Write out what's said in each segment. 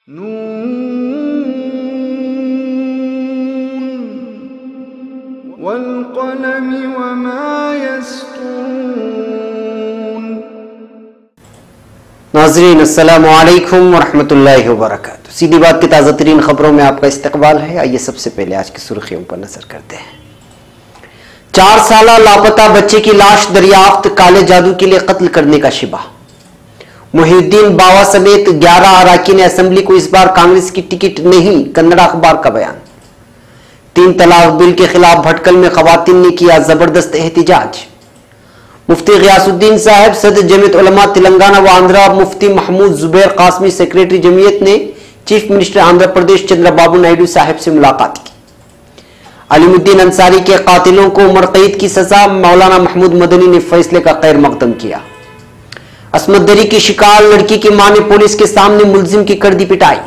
नून वल्क़लमि वमा यस्तुरून। नाज़रीन अस्सलामु अलैकुम वरहमतुल्लाहि वबरकातुहू। सीधी बात की ताज़ा तरीन खबरों में आपका इस्तकबाल है। आइए सबसे पहले आज की सुर्खियों पर नजर करते हैं। 4 साल लापता बच्चे की लाश दरियाफ्त, काले जादू के लिए कत्ल करने का शिबा। मुहिउद्दीन बावा समेत 11 अरकान असेंबली को इस बार कांग्रेस की टिकट नहीं, कन्नड़ा अखबार का बयान। 3 तलाक बिल के खिलाफ भटकल में खवातीन ने किया जबरदस्त एहतिजाज। मुफ्ती गियासुद्दीन साहब, सदर जमीयत उलमा तेलंगाना व आंध्रा, मुफ्ती महमूद जुबैर कासमी, सेक्रेटरी जमीयत ने चीफ मिनिस्टर आंध्र प्रदेश चंद्रबाबू नायडू साहब से मुलाकात की। अलीमुद्दीन अंसारी के कातिलों को उम्र कैद की सजा, मौलाना महमूद मदनी ने फैसले का खैर मकदम किया। असमत दरी की शिकार लड़की की मां ने पुलिस के सामने मुलजिम की कर दी पिटाई।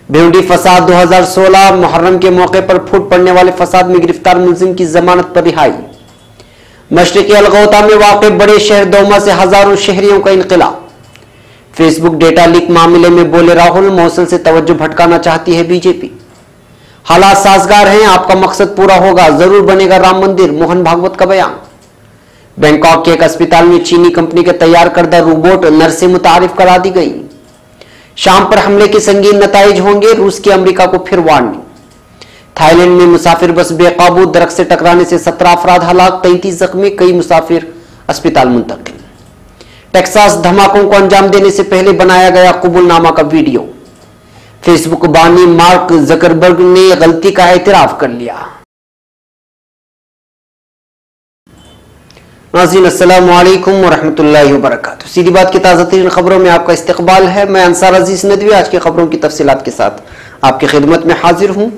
भिवंडी फसाद 2016 मुहर्रम के मौके पर फूट पड़ने वाले फसाद में गिरफ्तार मुलजिम की जमानत पर रिहाई। मशरिकी अलगौता में वाक़े बड़े शहर दोमा से हजारों शहरियों का इनकिला। फेसबुक डेटा लीक मामले में बोले राहुल, मौसल से तवज्जो भटकाना चाहती है बीजेपी। हालात साजगार हैं, आपका मकसद पूरा होगा, जरूर बनेगा राम मंदिर, मोहन भागवत का बयान। बैंकॉक के एक अस्पताल में चीनी कंपनी के तैयार करदा रोबोट नर्सें मुतारिफ करा दी गई। शाम पर हमले के संगीन नताइज होंगे, रूस की अमेरिका को फिर वार्निंग। थाईलैंड में मुसाफिर बस बेकाबू, दरख्त से टकराने से 17 अफराद हलाक, 33 जख्मी, कई मुसाफिर अस्पताल मुंतकिल। टेक्सास धमाकों को अंजाम देने से पहले बनाया गया कबूलनामा का वीडियो। फेसबुक बानी मार्क जकरबर्ग ने गलती का एतराफ कर लिया। नाज़रीन अस्सलामु अलैकुम वरहमतुल्लाहि वबरकातुहू। सीधी बात की ताज़ा तरीन खबरों में आपका इस्तकबाल है। मैं अंसार अजीज नदवी आज की खबरों की तफसीलात के साथ आपकी खिदमत में हाजिर हूं।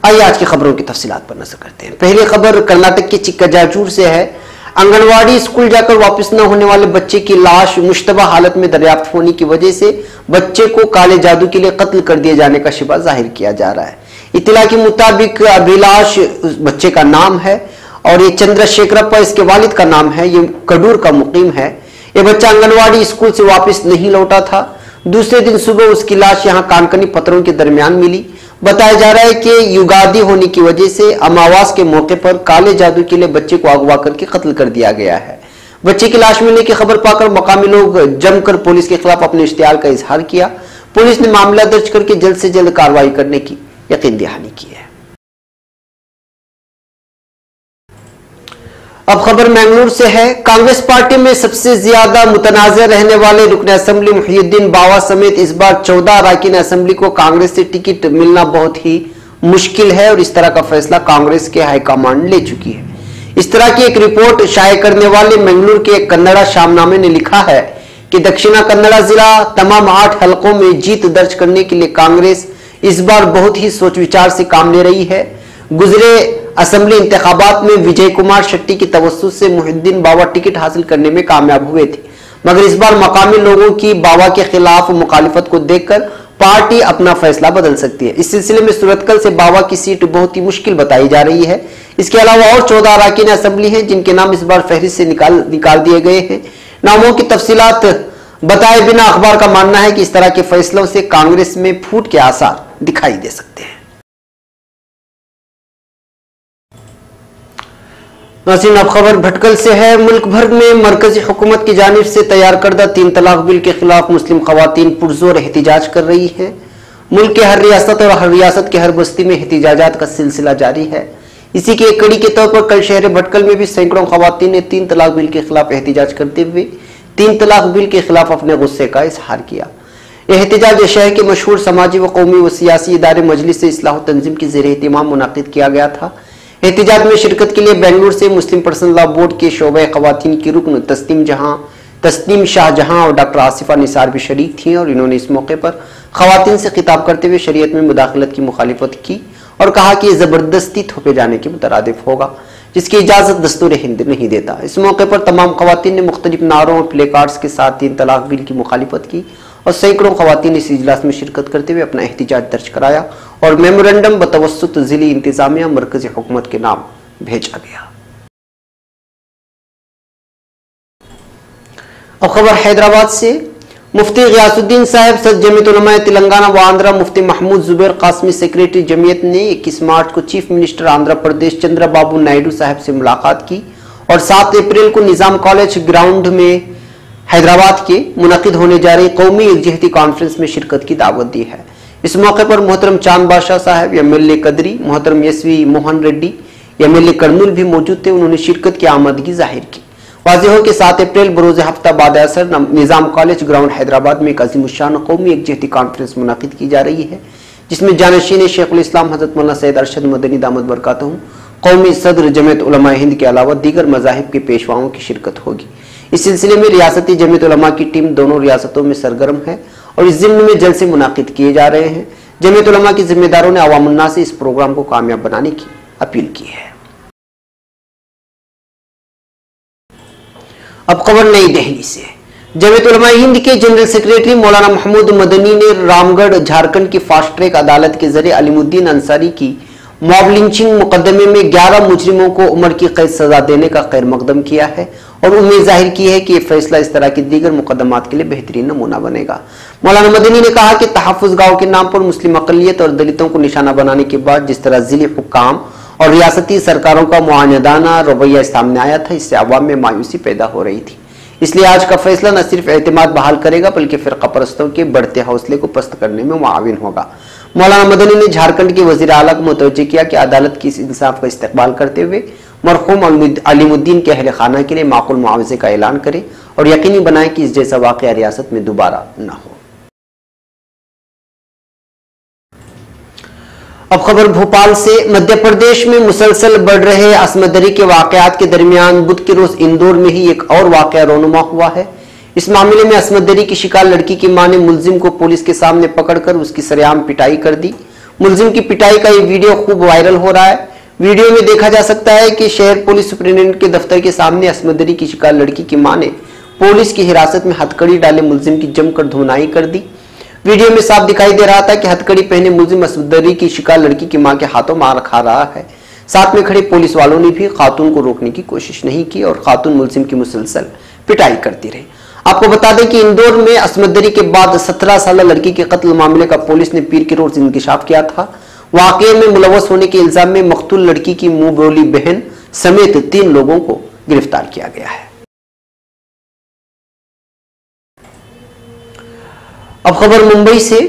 आइए आज की खबरों की तफसीलात पर नजर करते हैं। पहली खबर कर्नाटक के चिक्काजाजूर से है। आंगनवाड़ी स्कूल जाकर वापस न होने वाले बच्चे की लाश मुश्तबा हालत में दरियाफ्त होने की वजह से बच्चे को काले जादू के लिए कत्ल कर दिए जाने का शिबा जाहिर किया जा रहा है। इत्तला के मुताबिक अभिलाष बच्चे का नाम है और ये चंद्रशेखरप्पा इसके वालिद का नाम है। ये कडूर का मुकीम है। ये बच्चा आंगनवाड़ी स्कूल से वापस नहीं लौटा था। दूसरे दिन सुबह उसकी लाश यहाँ कानकनी पत्थरों के दरमियान मिली। बताया जा रहा है कि युगादी होने की वजह से अमावास के मौके पर काले जादू के लिए बच्चे को अगवा करके कत्ल कर दिया गया है। बच्चे की लाश मिलने की खबर पाकर मकामी लोग जमकर पुलिस के खिलाफ अपने इश्तियाल का इजहार किया। पुलिस ने मामला दर्ज करके जल्द से जल्द कार्रवाई करने की यकीन दहानी की है। अब खबर मैंगलोर से है। कांग्रेस पार्टी में सबसे ज्यादा मुतनाज़ रहने वाले रुकन असेंबली मुहिउद्दीन बावा समेत इस बार 14 अरकान असेंबली को कांग्रेस से टिकट मिलना बहुत ही मुश्किल है और इस तरह का फैसला कांग्रेस के हाईकमान ले चुकी है। इस तरह की एक रिपोर्ट शाये करने वाले मैंगलोर के एक कन्नड़ा शामनामे ने लिखा है कि दक्षिण कन्नड़ा जिला तमाम 8 हलकों में जीत दर्ज करने के लिए कांग्रेस इस बार बहुत ही सोच विचार से काम ले रही है। गुजरे असेंबली इंतखाबात में विजय कुमार शेट्टी की तवज्जो से मुहिउद्दीन बावा टिकट हासिल करने में कामयाब हुए थे, मगर इस बार मकामी लोगों की बावा के खिलाफ मुखालिफत को देखकर पार्टी अपना फैसला बदल सकती है। इस सिलसिले में सूरतकल से बावा की सीट बहुत ही मुश्किल बताई जा रही है। इसके अलावा और 14 अरकान असेंबली हैं जिनके नाम इस बार फहरिस्त से निकाल दिए गए हैं। नामों की तफसीलात बताए बिना अखबार का मानना है कि इस तरह के फैसलों से कांग्रेस में फूट के आसार दिखाई दे सकते हैं। नाज़रीन अब खबर भटकल से है। मुल्क भर में मरकजी हुकूमत की जानिब से तैयार करदा 3 तलाक बिल के खिलाफ मुस्लिम खवातीन पुरजोर एहतिजाज कर रही हैं। मुल्क के हर रियासत और हर रियासत के हर बस्ती में एहतिजाजात का सिलसिला जारी है। इसी की एक कड़ी के तौर पर कल शहर भटकल में भी सैकड़ों खवातीन ने 3 तलाक बिल के खिलाफ एहतिजाज करते हुए 3 तलाक बिल के खिलाफ अपने गुस्से का इजहार किया। एहतिजाज शहर के मशहूर समाजी व कौमी व सियासी इदारे मजलिस इस्लाह व तंजीम की ज़ेर एहतिमाम मुनाकिद किया गया था। एहतिजाज में शिरकत के लिए बेंगलुरु से मुस्लिम पर्सनल लॉ बोर्ड के शोबे खवातीन की रुकन तस्नीम शाहजहां और डॉक्टर आसिफा निसार भी शरीक थी और इन्होंने इस मौके पर खवातीन से खिताब करते हुए शरीयत में मुदाखलत की मुखालिफत की और कहा कि यह जबरदस्ती थोपे जाने के मुतरादिफ होगा जिसकी इजाजत दस्तूर हिंद नहीं देता। इस मौके पर तमाम खवातीन ने मुख्तलिफ नारों और प्ले कार्ड्स के साथ 3 तलाक बिल की मुखालिफत की और सैकड़ों खवातीन इस इजलास में शिरकत करते हुए अपना एहतिजाज दर्ज कराया और मेमोरेंडम बतवस्सुत जिली इंतजामिया मरकजी हुकूमत के नाम भेजा गया। अब खबर हैदराबाद से। मुफ्ती गियासुद्दीन साहब सद जमीयत उलमा तेलंगाना व आंध्रा मुफ्ती महमूद जुबैर कासमी सेक्रेटरी जमीयत ने 21 मार्च को चीफ मिनिस्टर आंध्र प्रदेश चंद्रबाबू नायडू साहब से मुलाकात की और 7 अप्रैल को निजाम कॉलेज ग्राउंड में हैदराबाद के मुनक़िद होने जा रही कौमी यकजहती कॉन्फ्रेंस में शिरकत की दावत दी है। इस मौके पर मोहतरम चांद बादशाह साहब, एमएलए कदरी, मोहतरम एसवी मोहन रेड्डी, एमएलए कर्नूल भी मौजूद थे। उन्होंने शिरकत की आमदगी जाहिर की। वाज़ेह हो कि 7 अप्रैल बरोज़ हफ्ता बाद असर निजाम कॉलेज ग्राउंड हैदराबाद में एक अज़ीमुश्शान कौमी यकजहती कॉन्फ्रेंस मुनक़िद की जा रही है, जिसमें जानशीन शेखुल इस्लाम हज़रत मौलाना सैयद अरशद मदनी दामद बरकातहू, कौमी सदर जमीयत उलमा हिंद के अलावा दीगर मज़ाहिब के पेशवाओं की शिरकत होगी। इस सिलसिले में रियासती जमीयत उलमा की टीम दोनों रियासतों में सरगर्म है और इस ज़िम्न में जलसे मुनाकिद किए जा रहे हैं। जमीयत उलमा के जिम्मेदारों ने अवामुन्नास से इस प्रोग्राम को कामयाब बनाने की अपील की है। अब खबर नई दिल्ली से। जमीयत उलमा हिंद के जनरल सेक्रेटरी मौलाना महमूद मदनी ने रामगढ़ झारखंड की फास्ट ट्रैक अदालत के जरिए अलीमुद्दीन अंसारी की मॉब लिंचिंग मुकदमे में 11 मुजरिमों को उम्र की कैद सजा देने का खैर मकदम किया है और उम्मीद जाहिर की है कि यह फैसला इस तरह के दीगर मुकदमात के लिए बेहतरीन नमूना बनेगा। मौलाना मदनी ने कहा कि तहफ़्फ़ुज़ गांव के नाम पर मुस्लिम अक़लियत और दलितों को निशाना बनाने के बाद जिस तरह ज़िले हुक्काम और रियासती सरकारों का मुआनदाना रवैया सामने आया था, इससे अवाम में मायूसी पैदा हो रही थी। इसलिए आज का फैसला न सिर्फ एतमाद बहाल करेगा बल्कि फ़िरक़ा परस्तों के बढ़ते हौसले को पस्त करने में मुआविन होगा। मौलाना मदनी ने झारखंड के वज़ीर आला को मुतवज्जे किया कि अदालत की इस इंसाफ का इस्तक़बाल करते हुए मरहूम अलीमुद्दीन के अहल खाना के लिए माक़ूल मुआवज़े का ऐलान करे और यकीनी बनाए कि इस जैसा वाक़या रियासत में दोबारा न हो। अब खबर भोपाल से। मध्य प्रदेश में मुसलसल बढ़ रहे असमदरी के वाक़यात के दरमियान बुध के रोज इंदौर में ही एक और वाक़या रोनुमा हुआ है। इस मामले में असमदरी की शिकार लड़की की मां ने मुलजिम को पुलिस के सामने पकड़कर उसकी सरेआम पिटाई कर दी। मुलजिम की पिटाई का ये वीडियो खूब वायरल हो रहा है। वीडियो में देखा जा सकता है कि शहर पुलिस सुपरिटेंडेंट के दफ्तर के सामने असमदरी की शिकार लड़की की मां ने पुलिस की हिरासत में हथकड़ी डाले मुलजिम की जमकर धुनाई कर दी। वीडियो में साफ दिखाई दे रहा था कि हथकड़ी पहने मुलजिम असमदरी की शिकार लड़की की मां के हाथों मार खा रहा है। साथ में खड़े पुलिस वालों ने भी खातून को रोकने की कोशिश नहीं की और खातून मुलजिम की मुसलसल पिटाई करती रही। आपको बता दें कि इंदौर में असमदरी के बाद 17 साल लड़की के कत्ल मामले का पुलिस ने पीर के रोज इंकशाफ किया था। वाकये में मुलव्वस होने के इल्जाम में मकतूल लड़की की मुंह बोली बहन समेत 3 लोगों को गिरफ्तार किया गया है। अब खबर मुंबई से।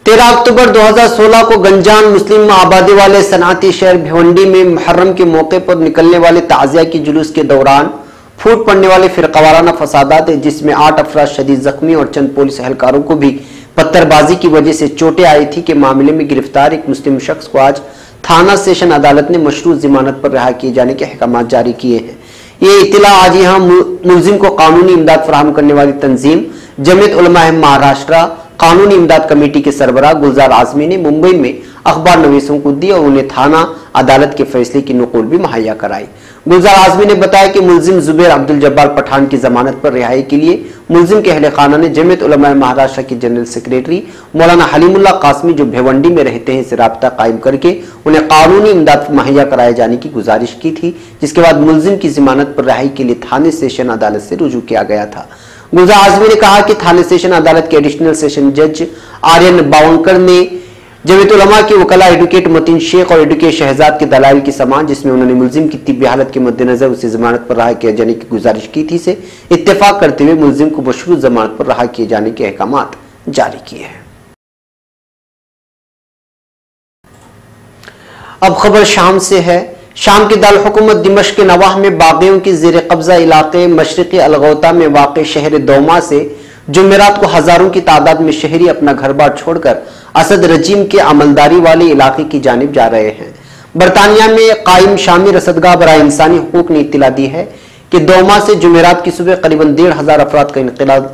13 अक्टूबर 2016 को गंजान मुस्लिम आबादी वाले सनाती शहर भिवंडी में मुहर्रम के मौके पर निकलने वाले ताजिया की जुलूस के दौरान फूट पड़ने वाले फिरकावाराना फसादात, जिसमें 8 अफराद शदीद जख्मी और चंद पुलिस एहलकारों को भी पत्थरबाजी की वजह से चोटें आई थी के मामले में गिरफ्तार एक मुस्लिम शख्स को आज थाना सेशन अदालत ने मशरूत जमानत पर रिहा किए जाने के अहकाम जारी किए हैं। ये इत्तला आज यहाँ मुलजिम को कानूनी इमदाद फराहम करने वाली तंजीम जमीयत उलमा महाराष्ट्र कानूनी इमदाद कमेटी के सरबराह गुलजार आजमी ने मुंबई में अखबार नवीसों को दी और उन्हें थाना अदालत के फैसले की नकुल भी मुहैया कराई। गुलजार आजमी ने बताया कि मुलजिम जुबैर अब्दुल जब्बार पठान की जमानत पर रिहाई के लिए मुलजिम के अहले खाना ने जमीयत उलमा महाराष्ट्र के जनरल सेक्रेटरी मौलाना हलीमुल्लाह कासमी जो भिवंडी में रहते हैं से राब्ता कायम करके उन्हें कानूनी इमदाद मुहैया कराए जाने की गुजारिश की थी, जिसके बाद मुलजिम की जमानत पर रिहाई के लिए थाने सेशन अदालत से रुजू किया गया था। गुलजार आजमी ने कहा कि थाने सेशन अदालत के एडिशनल सेशन जज आर्यन बावंकर ने जमीयत उलमा के वकला एडवोकेट मतीन शेख और एडवोकेट शहजाद के दलाइल की समान, जिसमें उन्होंने मुलजिम की तिब्बी हालत के मद्देनजर उसे जमानत पर रहा किए जाने की गुजारिश की थी, से इत्तेफाक करते हुए मुलजिम को मशरूत जमानत पर रहा किए जाने के अहकाम जारी किए हैं। अब खबर शाम से है। शाम के दारुल हुकूमत दिमश्क के नवाह में बागियों की जेर कब्जा इलाके मशरक़ी अलगौता में वाक़े शहर दौमा से जुमेरात को हजारों की तादाद में शहरी अपना घर बार छोड़कर असद रजीम के अमलदारी वाले इलाके की जानिब जा रहे हैं। बरतानिया में कायम शामी रसदगाह बराए इंसानी हुकूक ने इत्तला दी है कि दौमा से जुमेरात की सुबह करीबन 1500 अफराद का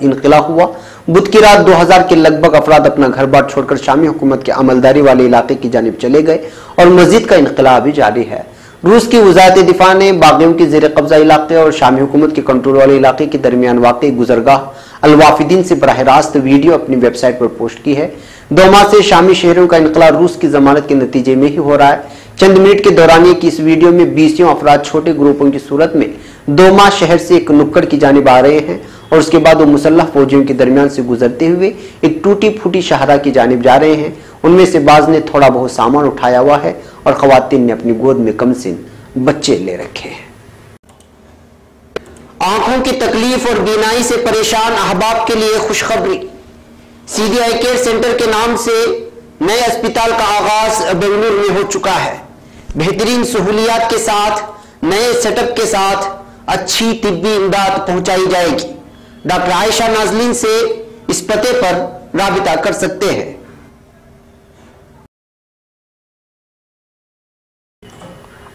इनकिला हुआ। बुध की रात 2000 के लगभग अफराद अपना घर बार छोड़कर शामी हुकूमत के अमलदारी वाले इलाके की जानिब चले गए और मजीद का इनकिला अभी जारी है। रूस की वजारत दिफा ने बागियों के जेर कब्जा इलाके और शामी हुकूमत के कंट्रोल वाले इलाके के दरमियान वाक़ई गुजरगाह अलवाफिदीन से बराह रास्त वीडियो अपनी वेबसाइट पर पोस्ट की है। दौमा से शामी शहरों का इनकला रूस की जमानत के नतीजे में ही हो रहा है। चंद मिनट के दौरान की इस वीडियो में 20 अफराद छोटे ग्रुपों की सूरत में दौमा शहर से एक नुक्कड़ की जानिब आ रहे हैं और उसके बाद वो मुसल्लह फौजियों के दरमियान से गुजरते हुए एक टूटी फूटी शाहरा की जानिब जा रहे हैं। उनमें से बाज ने थोड़ा बहुत सामान उठाया हुआ है और खवातीन ने अपनी गोद में कमसिन बच्चे ले रखे हैं। आंखों की तकलीफ और बीनाई से परेशान अहबाब के लिए खुशखबरी। सीधी आई केयर सेंटर के नाम से नए अस्पताल का आगाज बेंगलुरु में हो चुका है। बेहतरीन सहूलियात के साथ, नए सेटअप के साथ अच्छी तिब्बी इमदाद पहुंचाई जाएगी। डॉक्टर आयशा नाजलीन से इस पते पर राबिता कर सकते हैं।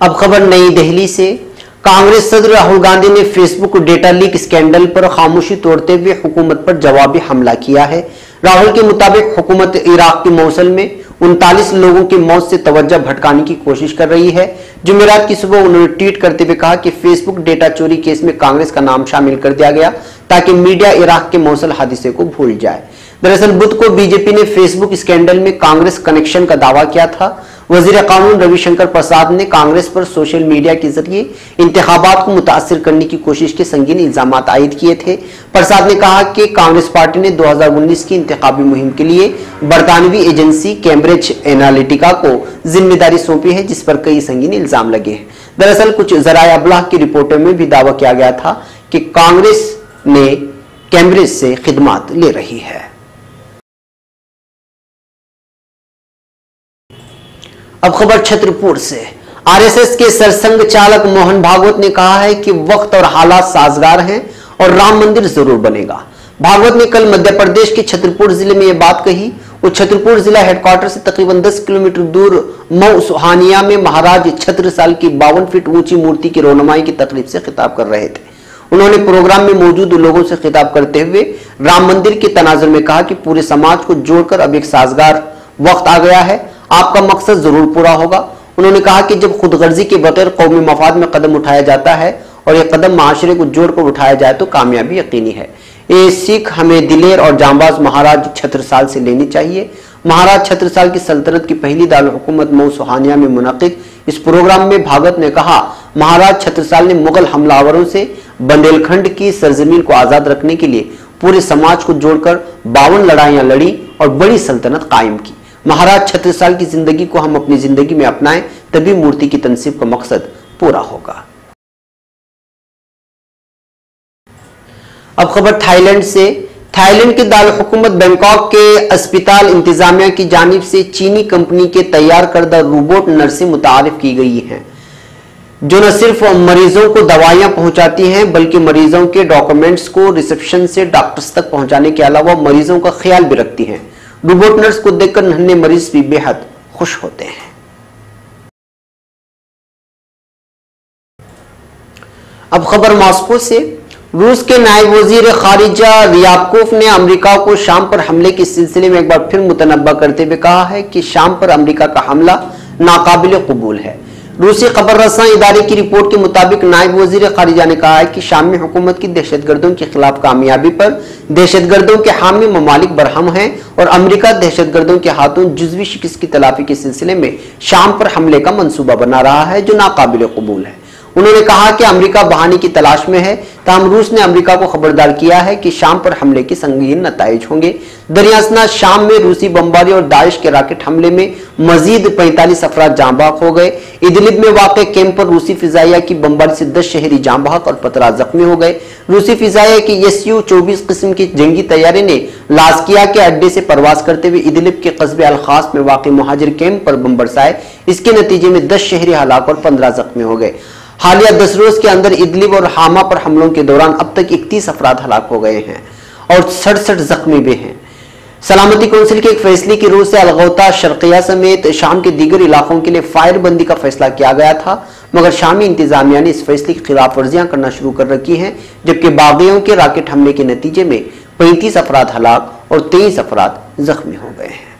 अब खबर नई दिल्ली से। कांग्रेस सदर राहुल गांधी ने फेसबुक डेटा लीक स्कैंडल पर खामोशी तोड़ते हुए हुकूमत पर जवाबी हमला किया है। राहुल के मुताबिक हुकूमत इराक के मौसल में 39 लोगों की मौत से तवज्जो भटकाने की कोशिश कर रही है। जुमेरात की सुबह उन्होंने ट्वीट करते हुए कहा कि फेसबुक डेटा चोरी केस में कांग्रेस का नाम शामिल कर दिया गया ताकि मीडिया इराक के मौसल हादसे को भूल जाए। दरअसल बुध को बीजेपी ने फेसबुक स्कैंडल में कांग्रेस कनेक्शन का दावा किया था। वजीर कानून रविशंकर प्रसाद ने कांग्रेस पर सोशल मीडिया के जरिए इंतखाबात को मुतासिर करने की कोशिश के संगीन इल्जाम आयद किए थे। प्रसाद ने कहा कि कांग्रेस पार्टी ने 2019 की इंतखाबी मुहिम के लिए बरतानवी एजेंसी कैम्ब्रिज एनालिटिका को जिम्मेदारी सौंपी है, जिस पर कई संगीन इल्जाम लगे हैं। दरअसल कुछ ज़राए अबलाग की रिपोर्टों में भी दावा किया गया था कि कांग्रेस ने कैम्ब्रिज से खिदमात ले रही है। अब खबर छतरपुर से। आरएसएस के सरसंघ चालक मोहन भागवत ने कहा है कि वक्त और हालात साजगार हैं और राम मंदिर जरूर बनेगा। भागवत ने कल मध्य प्रदेश के छतरपुर जिले में यह बात कही। वो छतरपुर जिला हेडक्वार्टर से तकरीबन 10 किलोमीटर दूर मऊ सुहानिया में महाराज छत्रसाल की 52 फीट ऊंची मूर्ति की रोनुमाई की तकरीब से खिताब कर रहे थे। उन्होंने प्रोग्राम में मौजूद लोगों से खिताब करते हुए राम मंदिर के तनाजुर में कहा कि पूरे समाज को जोड़कर अब एक साजगार वक्त आ गया है, आपका मकसद जरूर पूरा होगा। उन्होंने कहा कि जब खुदगर्जी के बगैर कौमी मफाद में कदम उठाया जाता है और यह कदम माशरे को जोड़कर उठाया जाए तो कामयाबी यकीनी है। ये सीख हमें दिलेर और जांबाज महाराज छत्रसाल से लेनी चाहिए। महाराज छत्रसाल की सल्तनत की पहली दारुल हुकूमत मऊ सुहानिया में मुनक़िद इस प्रोग्राम में भागवत ने कहा, महाराज छत्रसाल ने मुगल हमलावरों से बुंदेलखंड की सरजमीन को आजाद रखने के लिए पूरे समाज को जोड़कर 52 लड़ाइयां लड़ी और बड़ी सल्तनत कायम की। महाराज छत्रसाल की जिंदगी को हम अपनी जिंदगी में अपनाएं, तभी मूर्ति की तनसीब का मकसद पूरा होगा। अब खबर थाईलैंड से। थाईलैंड के दारुल हुकूमत बैंकॉक के अस्पताल इंतजामिया की जानिब से चीनी कंपनी के तैयार करदा रोबोट नर्सें मुतारिफ की गई हैं, जो न सिर्फ मरीजों को दवाइयां पहुंचाती हैं बल्कि मरीजों के डॉक्यूमेंट्स को रिसेप्शन से डॉक्टर्स तक पहुंचाने के अलावा मरीजों का ख्याल भी रखती हैं। रोबोट नर्स को देखकर नन्हे मरीज भी बेहद खुश होते हैं। अब खबर मॉस्को से। रूस के नायब वजीर खारिजा रियाबकोफ ने अमेरिका को शाम पर हमले के सिलसिले में एक बार फिर मुतनब्बा करते हुए कहा है कि शाम पर अमेरिका का हमला नाकाबिल कबूल है। रूसी खबर रसां इदारे की रिपोर्ट के मुताबिक नायब वजीर खारिजा ने कहा है कि शाम में हुकूमत की दहशतगर्दों के खिलाफ कामयाबी पर दहशतगर्दों के हामी ममालिक बरहम हैं और अमेरिका दहशतगर्दों के हाथों जुज़वी शिकस्त की तलाफी के सिलसिले में शाम पर हमले का मंसूबा बना रहा है, जो नाकाबिल कबूल है। उन्होंने कहा कि अमेरिका बहाने की तलाश में है, ताहम रूस ने अमेरिका को खबरदार किया है कि शाम पर हमले के संगीन नताइज होंगे। दरियासना शाम में रूसी बमबारी और दाइश के रॉकेट हमले में मजीद 45 अफराद जाँ बहक हो गए। इदलिब में वाक़ कैंप पर रूसी फिजाइया की बमबारी से 10 शहरी जाँ बहक और 15 जख्मी हो गए। रूसी फिजाइया की SU-24 किस्म की जंगी तैयारी ने लाज़किया के अड्डे से परवाज करते हुए इदलिब के कस्बे अल-खास में वाक़ मुहाजिर कैंप पर बम बरसाए। इसके नतीजे में 10 शहरी हलाक और 15 जख्मी हो गए। हालिया 10 रोज के अंदर इदलिब और हामा पर हमलों के दौरान अब तक 31 अफराद हलाक हो गए हैं और 67 जख्मी भी हैं। सलामती कौंसिल के एक फैसले की रूह से अलगौता शर्किया समेत शाम के दीगर इलाकों के लिए फायरबंदी का फैसला किया गया था, मगर शामी इंतजामिया ने इस फैसले की खिलाफ वर्जियां करना शुरू कर रखी हैं, जबकि बागियों के रॉकेट हमले के नतीजे में 35 अफराद हलाक और 23 अफराद जख्मी हो गए हैं।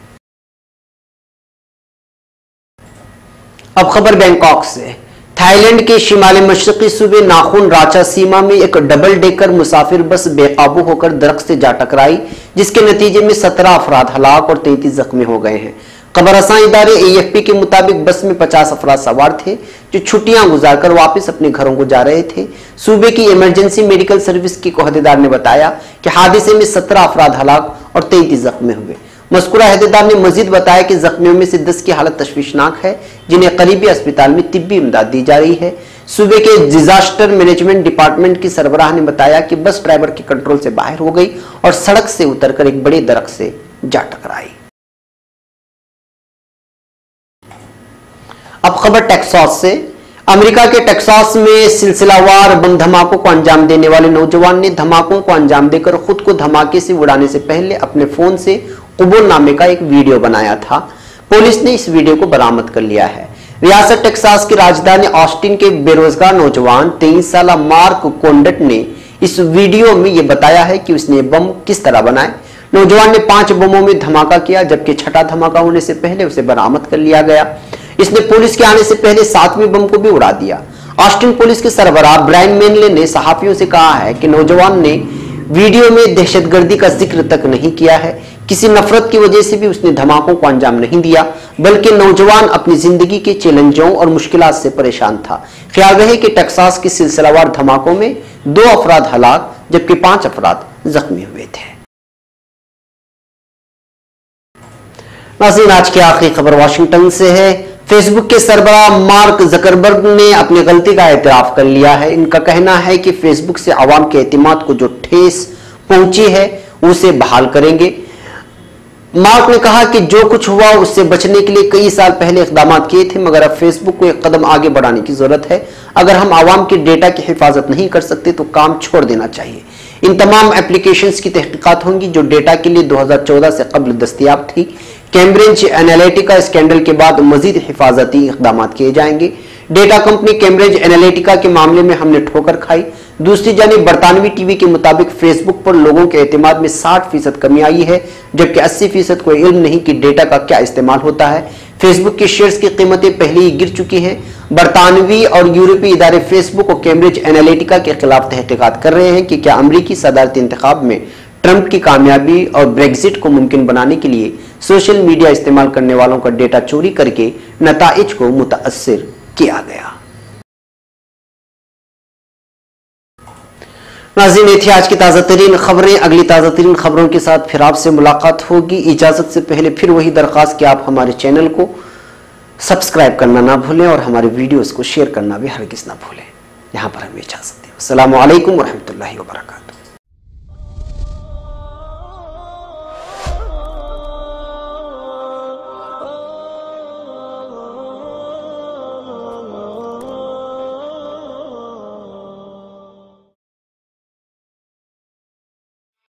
अब खबर बैंकॉक से। थाईलैंड के शिमाली मशरकी सूबे नाखून राचा सीमा में एक डबल डेकर मुसाफिर बस बेकाबू होकर दरख्त से जा टकराई, जिसके नतीजे में 17 अफराद हलाक और 33 जख्मी हो गए हैं। खबरसां इदारे AFP के मुताबिक बस में 50 अफराद सवार थे जो छुट्टियां गुजारकर वापस अपने घरों को जा रहे थे। सूबे की इमरजेंसी मेडिकल सर्विस के अहदेदार ने बताया कि हादसे में 17 अफराद हलाक और 33 जख्मी हुए। मज़कूरा अहदेदार ने मजीद बताया कि जख्मियों में से 10 की हालत तशवीशनाक है, जिन्हें करीबी अस्पताल में तिब्बी इमदाद दी जा रही है। सूबे के डिजास्टर मैनेजमेंट डिपार्टमेंट की सरबराह ने बताया कि बस ड्राइवर के कंट्रोल से बाहर हो गई और सड़क से उतरकर एक बड़े दरख्त से जा टकराई। अब खबर टेक्सास से। अमेरिका के टेक्सास में सिलसिलावार बम धमाकों को अंजाम देने वाले नौजवान ने धमाकों को अंजाम देकर खुद को धमाके से उड़ाने से पहले अपने फोन से कुबुल नामे का एक वीडियो बनाया था। पुलिस ने इस वीडियो को बरामद कर लिया है। रियासत टेक्सास की राजधानी ऑस्टिन के बेरोजगार नौजवान 23 साल मार्क कोंडट ने इस वीडियो में यह बताया है कि उसने बम किस तरह बनाए। नौजवान ने 5 बमों में धमाका किया, जबकि छठा धमाका होने से पहले उसे बरामद कर लिया गया। इसने पुलिस के आने से पहले 7वें बम को भी उड़ा दिया। ऑस्टिन पुलिस के सरबराह ब्रायन मेनले ने सहाफियों से कहा है कि नौजवान ने वीडियो में दहशतगर्दी का जिक्र तक नहीं किया है। किसी नफरत की वजह से भी उसने धमाकों को अंजाम नहीं दिया, बल्कि नौजवान अपनी जिंदगी के चैलेंजों और मुश्किलात से परेशान था। ख्याल रहे कि टेक्सास के सिलसिलावार धमाकों में 2 अफराद हलाक जबकि 5 अफराद जख्मी हुए थे। नाज़रीन, आज की आखिरी खबर वाशिंगटन से है। फेसबुक के सरबराह मार्क जकरबर्ग ने अपनी गलती का एतराफ कर लिया है। इनका कहना है कि फेसबुक से आवाम के एतमाद को जो ठेस पहुंची है उसे बहाल करेंगे। मार्क ने कहा कि जो कुछ हुआ उससे बचने के लिए कई साल पहले इकदाम किए थे, मगर अब फेसबुक को एक कदम आगे बढ़ाने की जरूरत है। अगर हम आवाम के डेटा की हिफाजत नहीं कर सकते तो काम छोड़ देना चाहिए। इन तमाम एप्लीकेशंस की तहकीकात होंगी जो डेटा के लिए 2014 से कबल दस्तयाब थी। कैम्ब्रिज एनालिटिका स्कैंडल के बाद मजीद हिफाजती इकदाम किए जाएंगे। डेटा कंपनी कैम्ब्रिज एनालिटिका के मामले में हमने ठोकर खाई। दूसरी जानिब बरतानवी टीवी के मुताबिक फेसबुक पर लोगों के एतमाद में 60% कमी आई है, जबकि 80% को इल्म नहीं कि डेटा का क्या इस्तेमाल होता है। फेसबुक के शेयर्स की कीमतें पहले ही गिर चुकी हैं। बरतानवी और यूरोपीय इदारे फेसबुक और कैम्ब्रिज एनालिटिका के खिलाफ तहकीकात कर रहे हैं कि क्या अमरीकी सदारती इंतखाब में ट्रंप की कामयाबी और ब्रेक्जिट को मुमकिन बनाने के लिए सोशल मीडिया इस्तेमाल करने वालों का डेटा चोरी करके नताइज को मुतासिर किया गया। नाज़रीन, ये थी आज की ताज़ा तरीन खबरें। अगली ताज़ा तरीन खबरों के साथ फिर आपसे मुलाकात होगी। इजाज़त से पहले फिर वही दरख्वास्त कि आप हमारे चैनल को सब्सक्राइब करना ना भूलें और हमारे वीडियोस को शेयर करना भी हरगिज़ ना भूलें। यहाँ पर हमें इजाज़त दें। अस्सलामु अलैकुम वरहमतुल्लाहि वबरकातुहू।